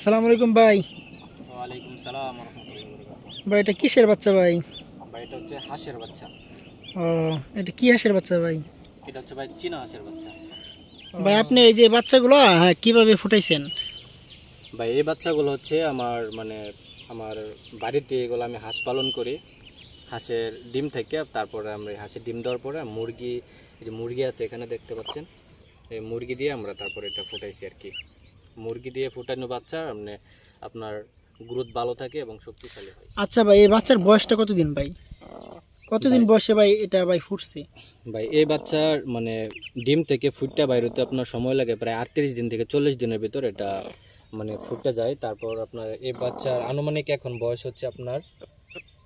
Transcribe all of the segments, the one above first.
আসসালামু আলাইকুম ভাই। ওয়ালাইকুম সালাম ওয়া রাহমাতুল্লাহি ওয়া বারাকাতুহু। ভাই এটা কিসের বাচ্চা ভাই? ভাই এটা হচ্ছে হাঁসের বাচ্চা। ও, এটা কি হাঁসের বাচ্চা ভাই? এটা হচ্ছে ভাই চীনা হাঁসের বাচ্চা। ভাই আপনি এই যে বাচ্চাগুলো কিভাবে ফুটাইছেন? ভাই এই বাচ্চাগুলো হচ্ছে আমার বাড়িতে এগুলো আমি হাঁস পালন করি। হাঁসের ডিম থেকে তারপরে আমরা এই হাঁসের ডিম দেওয়ার পরে মুরগি, এই যে মুরগি আছে এখানে দেখতে পাচ্ছেন, এই মুরগি দিয়ে আমরা তারপরে এটা ফুটাইছি আর কি। মুরগি দিয়ে ফুটানো বাচ্চা আপনার গ্রোথ ভালো থাকে এবং শক্তিশালী হয়। আচ্ছা ভাই, এই বাচ্চার বয়সটা কতদিন ভাই? কতদিন বয়সে ভাই এটা ভাই ফুটছে? ভাই এই বাচ্চার ডিম থেকে ফুটটা বাইর হতে আপনার সময় লাগে প্রায় 38 দিন থেকে 40 দিনের ভিতর এটা ফুটটা যায়। তারপর আপনার এই বাচ্চার আনুমানিক এখন বয়স হচ্ছে আপনার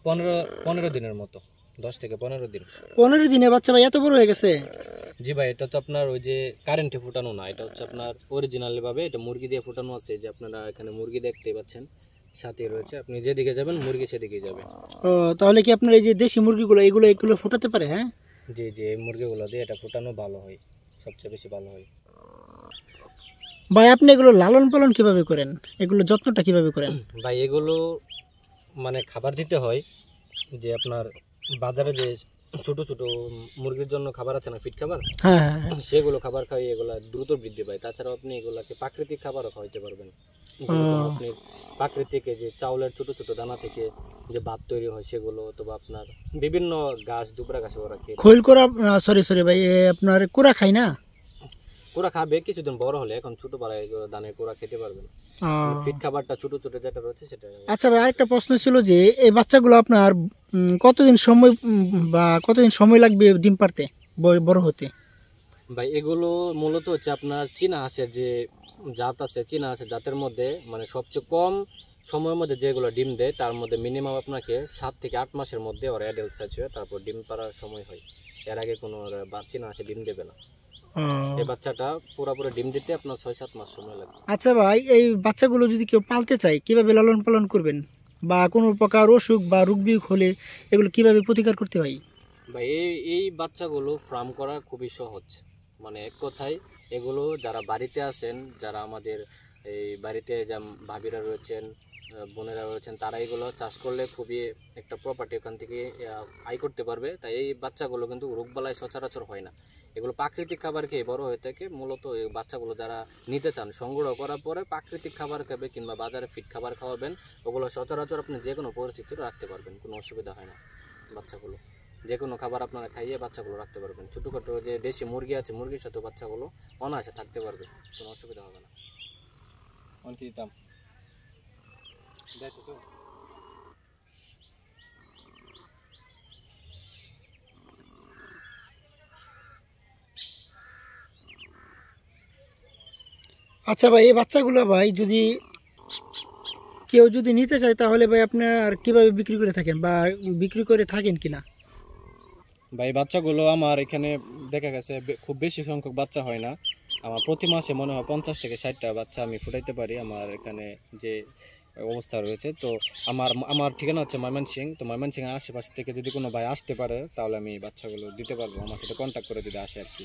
15 দিনের মতো, 10 থেকে 15 দিন। 15 দিনে বাচ্চা ভাই এত বড় হয়ে গেছে? জি ভাই, এটা তো আপনার ওই যে কারেন্টে ফুটানো না, এটা হচ্ছে আপনার অরিজিনালি ভাবে এটা মুরগি দিয়ে ফুটানো আছে। যে আপনারা এখানে মুরগি দেখতে পাচ্ছেন সাথে রয়েছে, আপনি যেদিকে যাবেন মুরগি সেদিকে যাবে। ও, তাহলে কি আপনার এই যে দেশি মুরগিগুলো এগুলো ফুটাতে পারে? হ্যাঁ জি জি, এই মুরগিগুলো দিয়ে এটা ফুটানো ভালো হয়, সবচেয়ে বেশি ভালো হয়। ভাই আপনি এগুলো লালন পালন কিভাবে করেন? এগুলো যত্নটা কিভাবে করেন? ভাই এগুলো খাবার দিতে হয়, যে আপনার বাজারে যে ছোট ছোট মুরগির জন্য খাবার আছে না, ফিড খাবার, হ্যাঁ হ্যাঁ হ্যাঁ। সেগুলো খাবার খাইয়ে এগুলা দ্রুত বৃদ্ধি পায়। তাছাড়াও আপনি এগুলাকে প্রাকৃতিক খাবারও খাওয়াইতে পারবেন। আপনি প্রাকৃতিক যে চাউলের ছোট ছোট দানা থেকে যে ভাত তৈরি হয় সেগুলো, অথবা আপনার বিভিন্ন গাছ, দুবরা গাছে ওরা খেয়ে খৈল কোরা, সরি সরি ভাই, আপনার কোরা খাই না? কোরা খাবে কিছুদিন বড় হলে, এখন ছোট পাড়ায় দানের কোরা খেতে পারবেন। ফিড খাবারটা ছোট ছোট যেটা রয়েছে সেটা। আচ্ছা ভাই, আরেকটা প্রশ্ন ছিল যে এই বাচ্চাগুলো আপনার কতদিন সময় বা কতদিন সময় লাগবে ডিম পারতে, বড় হতে? ভাই এগুলো মূলত হচ্ছে আপনার চীনা হাঁসের যে জাত আছে, চীনা হাঁসের জাতের মধ্যে সবচেয়ে কম সময়ের মধ্যে যেগুলো ডিম দেয় তার মধ্যে মিনিমাম আপনাকে 7 থেকে 8 মাসের মধ্যে ওরা অ্যাডাল্ট সাইজ হয়, তারপর ডিম পাড়ার সময় হয়। এর আগে কোনো চীনা হাঁসে ডিম দেবে না। এই বাচ্চাটা পুরোপুরি ডিম দিতে আপনার 6-7 মাস সময় লাগবে। আচ্ছা ভাই, এই বাচ্চাগুলো যদি কেউ পালতে চায় কিভাবে লালন পালন করবেন, বা কোনো প্রকার অসুখ বা রোগ বিয়োগ হলে এগুলো কিভাবে প্রতিকার করতে হয়? ভাই এই বাচ্চাগুলো ফার্ম করা খুবই সহজ। এক কথায় এগুলো যারা বাড়িতে আছেন, যারা আমাদের এই বাড়িতে যা ভাবিরা রয়েছেন, বোনেরা রয়েছেন, তারা এগুলো চাষ করলে খুবই একটা প্রপার্টি ওখান থেকে আয় করতে পারবে। তাই এই বাচ্চাগুলো কিন্তু রোগবালাই সচরাচর হয় না। এগুলো প্রাকৃতিক খাবার খেয়ে বড় হয়ে থাকে। মূলত এই বাচ্চাগুলো যারা নিতে চান, সংগ্রহ করার পরে প্রাকৃতিক খাবার খাবে কিংবা বাজারে ফিট খাবার খাওয়াবেন, ওগুলো সচরাচর আপনি যে কোনো পরিস্থিতিতে রাখতে পারবেন, কোনো অসুবিধা হয় না। বাচ্চাগুলো যে কোনো খাবার আপনারা খাইয়ে বাচ্চাগুলো রাখতে পারবেন। ছোটোখাটো যে দেশি মুরগি আছে, মুরগির সাথে বাচ্চাগুলো অনায়াসে থাকতে পারবে, কোনো অসুবিধা হবে না। অনেক দাম দেখতেছ। আচ্ছা ভাই, এই বাচ্চাগুলো ভাই যদি কেউ যদি নিতে চায় তাহলে ভাই আপনার কিভাবে বিক্রি করে থাকেন, বা বিক্রি করে থাকেন কিনা? ভাই বাচ্চাগুলো আমার এখানে দেখা গেছে খুব বেশি সংখ্যক বাচ্চা হয় না। আমার প্রতি মাসে মনে হয় 50 থেকে 60টা বাচ্চা আমি ফুটাইতে পারি আমার এখানে যে অবস্থা রয়েছে। তো আমার ঠিকানা হচ্ছে ময়মনসিংহ। তো ময়মনসিংহের আশেপাশ থেকে যদি কোনো ভাই আসতে পারে তাহলে আমি বাচ্চাগুলো দিতে পারবো, আমার সাথে কন্ট্যাক্ট করে দিতে আসে আর কি।